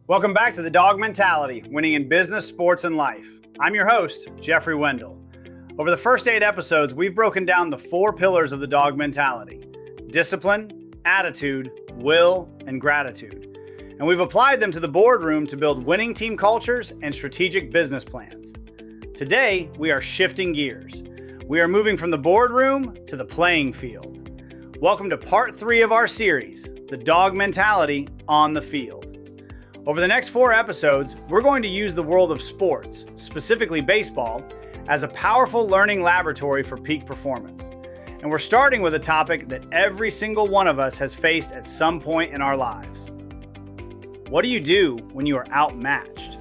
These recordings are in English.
Welcome back to the Dog Mentality, winning in business, sports, and life. I'm your host, Jeffrey Wendel. Over the first 8 episodes, we've broken down the 4 pillars of the dog mentality: discipline, attitude, will, and gratitude. And we've applied them to the boardroom to build winning team cultures and strategic business plans. Today, we are shifting gears. We are moving from the boardroom to the playing field. Welcome to part 3 of our series, The Dog Mentality on the Field. Over the next 4 episodes, we're going to use the world of sports, specifically baseball, as a powerful learning laboratory for peak performance. And we're starting with a topic that every single one of us has faced at some point in our lives. What do you do when you are outmatched?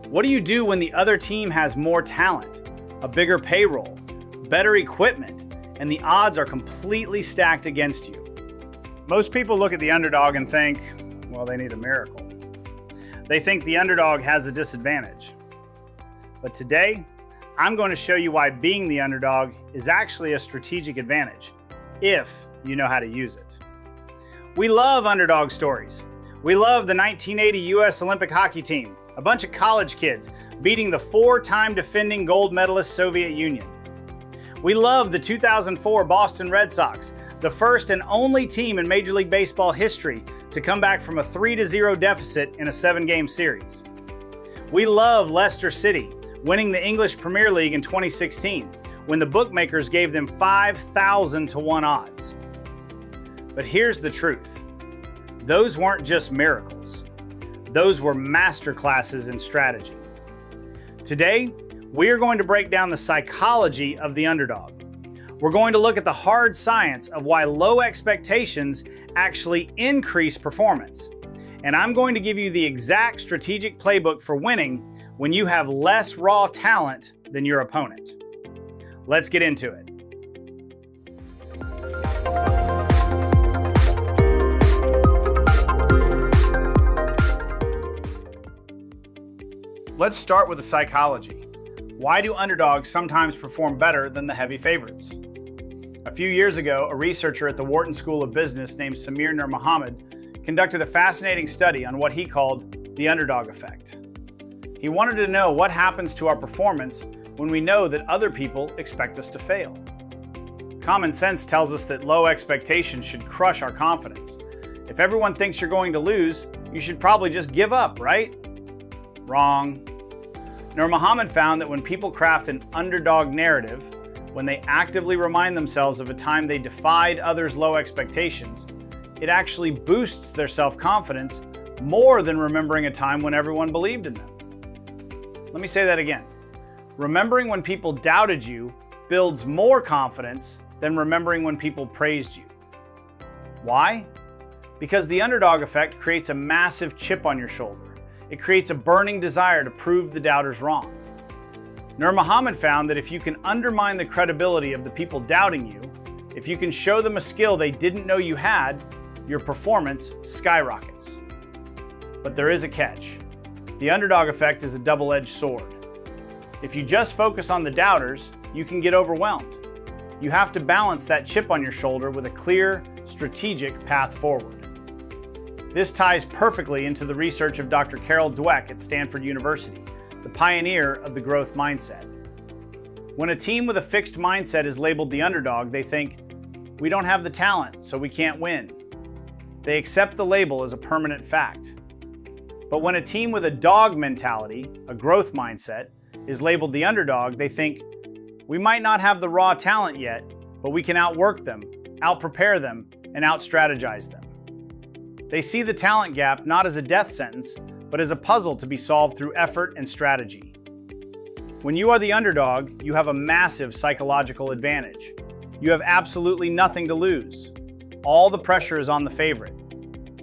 What do you do when the other team has more talent, a bigger payroll, better equipment, and the odds are completely stacked against you? Most people look at the underdog and think, well, they need a miracle. They think the underdog has a disadvantage. But today, I'm going to show you why being the underdog is actually a strategic advantage, if you know how to use it. We love underdog stories. We love the 1980 U.S. Olympic hockey team, a bunch of college kids beating the 4-time defending gold medalist Soviet Union. We love the 2004 Boston Red Sox, the first and only team in Major League Baseball history to come back from a 3-0 deficit in a 7-game series. We love Leicester City winning the English Premier League in 2016 when the bookmakers gave them 5,000 to 1 odds. But here's the truth. Those weren't just miracles. Those were masterclasses in strategy. Today, we are going to break down the psychology of the underdog. We're going to look at the hard science of why low expectations actually increase performance. And I'm going to give you the exact strategic playbook for winning when you have less raw talent than your opponent. Let's get into it. Let's start with the psychology. Why do underdogs sometimes perform better than the heavy favorites? A few years ago, a researcher at the Wharton School of Business named Samir Nurmuhammad conducted a fascinating study on what he called the Underdog Effect. He wanted to know what happens to our performance when we know that other people expect us to fail. Common sense tells us that low expectations should crush our confidence. If everyone thinks you're going to lose, you should probably just give up, right? Wrong. Nurmuhammad found that when people craft an underdog narrative, when they actively remind themselves of a time they defied others' low expectations, it actually boosts their self-confidence more than remembering a time when everyone believed in them. Let me say that again. Remembering when people doubted you builds more confidence than remembering when people praised you. Why? Because the underdog effect creates a massive chip on your shoulder. It creates a burning desire to prove the doubters wrong. Nurmuhammad found that if you can undermine the credibility of the people doubting you, if you can show them a skill they didn't know you had, your performance skyrockets. But there is a catch. The underdog effect is a double-edged sword. If you just focus on the doubters, you can get overwhelmed. You have to balance that chip on your shoulder with a clear, strategic path forward. This ties perfectly into the research of Dr. Carol Dweck at Stanford University, the pioneer of the growth mindset. When a team with a fixed mindset is labeled the underdog, they think, we don't have the talent, so we can't win. They accept the label as a permanent fact. But when a team with a dog mentality, a growth mindset, is labeled the underdog, they think, we might not have the raw talent yet, but we can outwork them, outprepare them, and outstrategize them. They see the talent gap not as a death sentence, but as a puzzle to be solved through effort and strategy. When you are the underdog, you have a massive psychological advantage. You have absolutely nothing to lose. All the pressure is on the favorite.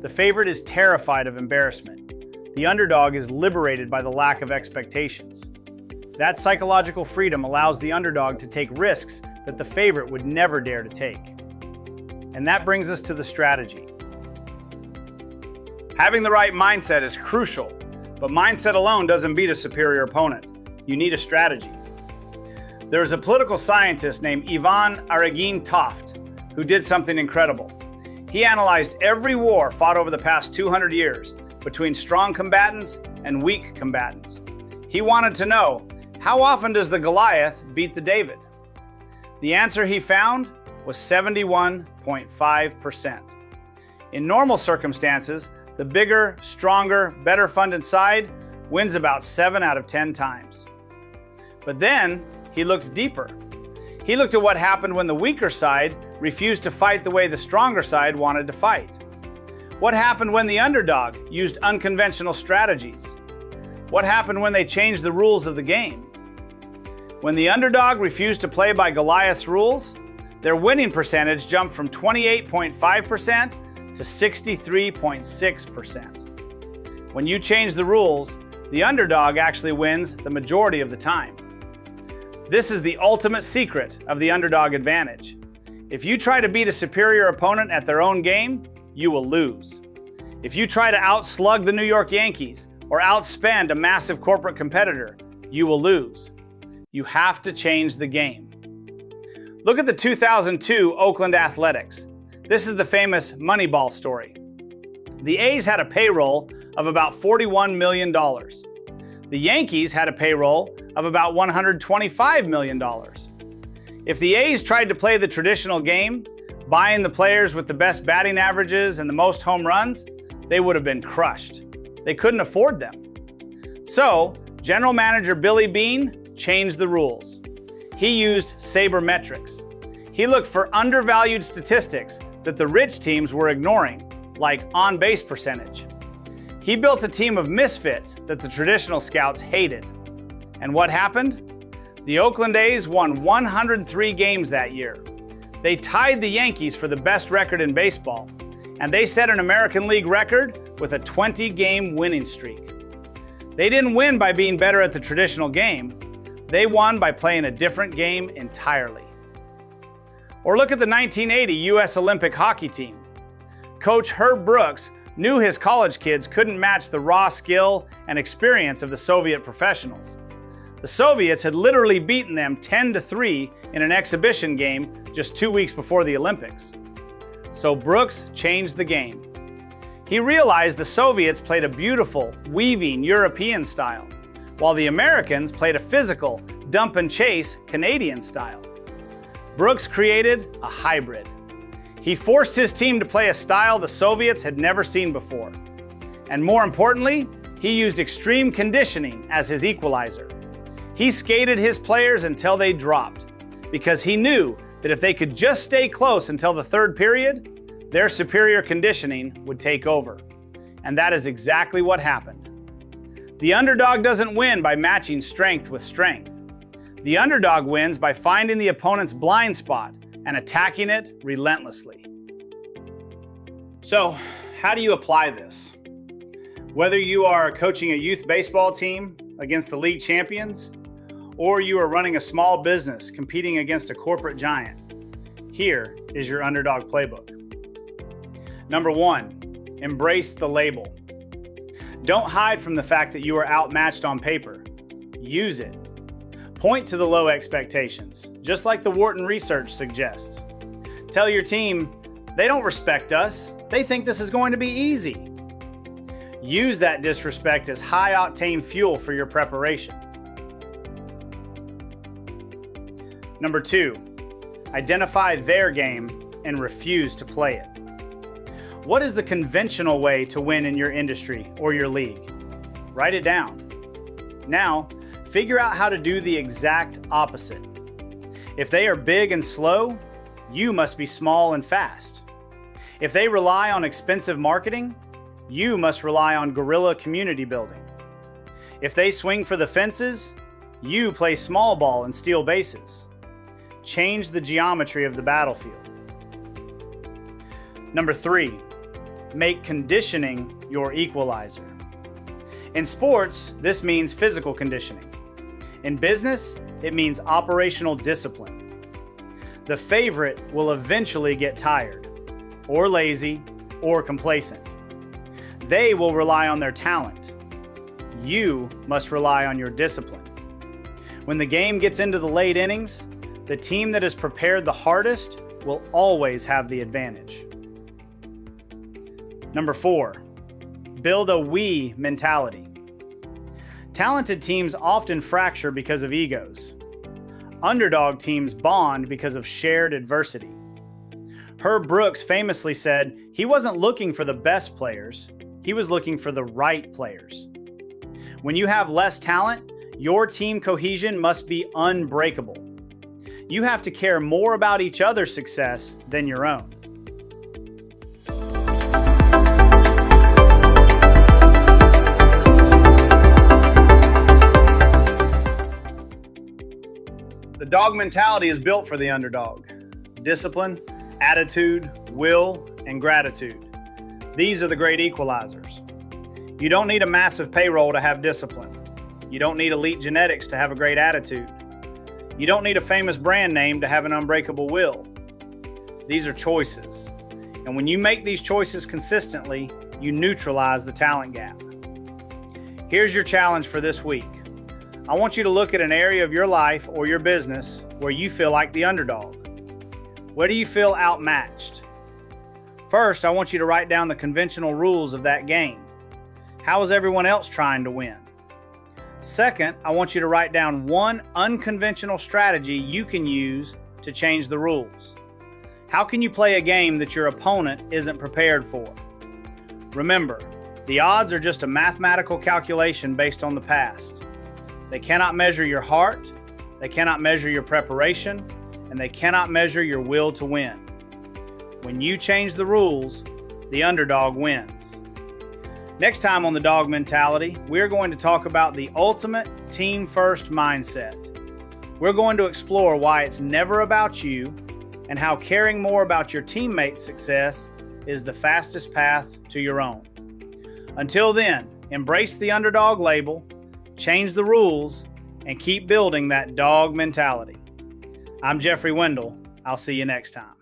The favorite is terrified of embarrassment. The underdog is liberated by the lack of expectations. That psychological freedom allows the underdog to take risks that the favorite would never dare to take. And that brings us to the strategy. Having the right mindset is crucial, but mindset alone doesn't beat a superior opponent. You need a strategy. There's a political scientist named Ivan Aragin-Toft who did something incredible. He analyzed every war fought over the past 200 years between strong combatants and weak combatants. He wanted to know, how often does the Goliath beat the David? The answer he found was 71.5%. In normal circumstances, the bigger, stronger, better funded side wins about 7 out of 10 times. But then he looked deeper. He looked at what happened when the weaker side refused to fight the way the stronger side wanted to fight. What happened when the underdog used unconventional strategies? What happened when they changed the rules of the game? When the underdog refused to play by Goliath's rules, their winning percentage jumped from 28.5% to 63.6%. When you change the rules, the underdog actually wins the majority of the time. This is the ultimate secret of the underdog advantage. If you try to beat a superior opponent at their own game, you will lose. If you try to outslug the New York Yankees or outspend a massive corporate competitor, you will lose. You have to change the game. Look at the 2002 Oakland Athletics. This is the famous Moneyball story. The A's had a payroll of about $41 million. The Yankees had a payroll of about $125 million. If the A's tried to play the traditional game, buying the players with the best batting averages and the most home runs, they would have been crushed. They couldn't afford them. So, General Manager Billy Beane changed the rules. He used sabermetrics. He looked for undervalued statistics that the rich teams were ignoring, like on-base percentage. He built a team of misfits that the traditional scouts hated. And what happened? The Oakland A's won 103 games that year. They tied the Yankees for the best record in baseball, and they set an American League record with a 20-game winning streak. They didn't win by being better at the traditional game. They won by playing a different game entirely. Or look at the 1980 U.S. Olympic hockey team. Coach Herb Brooks knew his college kids couldn't match the raw skill and experience of the Soviet professionals. The Soviets had literally beaten them 10-3 in an exhibition game just 2 weeks before the Olympics. So Brooks changed the game. He realized the Soviets played a beautiful, weaving European style, while the Americans played a physical, dump and chase Canadian style. Brooks created a hybrid. He forced his team to play a style the Soviets had never seen before. And more importantly, he used extreme conditioning as his equalizer. He skated his players until they dropped, because he knew that if they could just stay close until the third period, their superior conditioning would take over. And that is exactly what happened. The underdog doesn't win by matching strength with strength. The underdog wins by finding the opponent's blind spot and attacking it relentlessly. So, how do you apply this? Whether you are coaching a youth baseball team against the league champions, or you are running a small business competing against a corporate giant, here is your underdog playbook. Number 1, embrace the label. Don't hide from the fact that you are outmatched on paper. Use it. Point to the low expectations, just like the Wharton research suggests. Tell your team, they don't respect us. They think this is going to be easy. Use that disrespect as high-octane fuel for your preparation. Number 2, identify their game and refuse to play it. What is the conventional way to win in your industry or your league? Write it down. Now, figure out how to do the exact opposite. If they are big and slow, you must be small and fast. If they rely on expensive marketing, you must rely on guerrilla community building. If they swing for the fences, you play small ball and steal bases. Change the geometry of the battlefield. Number 3, make conditioning your equalizer. In sports, this means physical conditioning. In business, it means operational discipline. The favorite will eventually get tired, or lazy, or complacent. They will rely on their talent. You must rely on your discipline. When the game gets into the late innings, the team that is prepared the hardest will always have the advantage. Number 4, build a we mentality. Talented teams often fracture because of egos. Underdog teams bond because of shared adversity. Herb Brooks famously said he wasn't looking for the best players, he was looking for the right players. When you have less talent, your team cohesion must be unbreakable. You have to care more about each other's success than your own. The dog mentality is built for the underdog. Discipline, attitude, will, and gratitude. These are the great equalizers. You don't need a massive payroll to have discipline. You don't need elite genetics to have a great attitude. You don't need a famous brand name to have an unbreakable will. These are choices. And when you make these choices consistently, you neutralize the talent gap. Here's your challenge for this week. I want you to look at an area of your life or your business where you feel like the underdog. Where do you feel outmatched? First, I want you to write down the conventional rules of that game. How is everyone else trying to win? Second, I want you to write down one unconventional strategy you can use to change the rules. How can you play a game that your opponent isn't prepared for? Remember, the odds are just a mathematical calculation based on the past. They cannot measure your heart, they cannot measure your preparation, and they cannot measure your will to win. When you change the rules, the underdog wins. Next time on the Dog Mentality, we're going to talk about the ultimate team-first mindset. We're going to explore why it's never about you and how caring more about your teammates' success is the fastest path to your own. Until then, embrace the underdog label, change the rules, and keep building that dog mentality. I'm Jeffrey Wendel. I'll see you next time.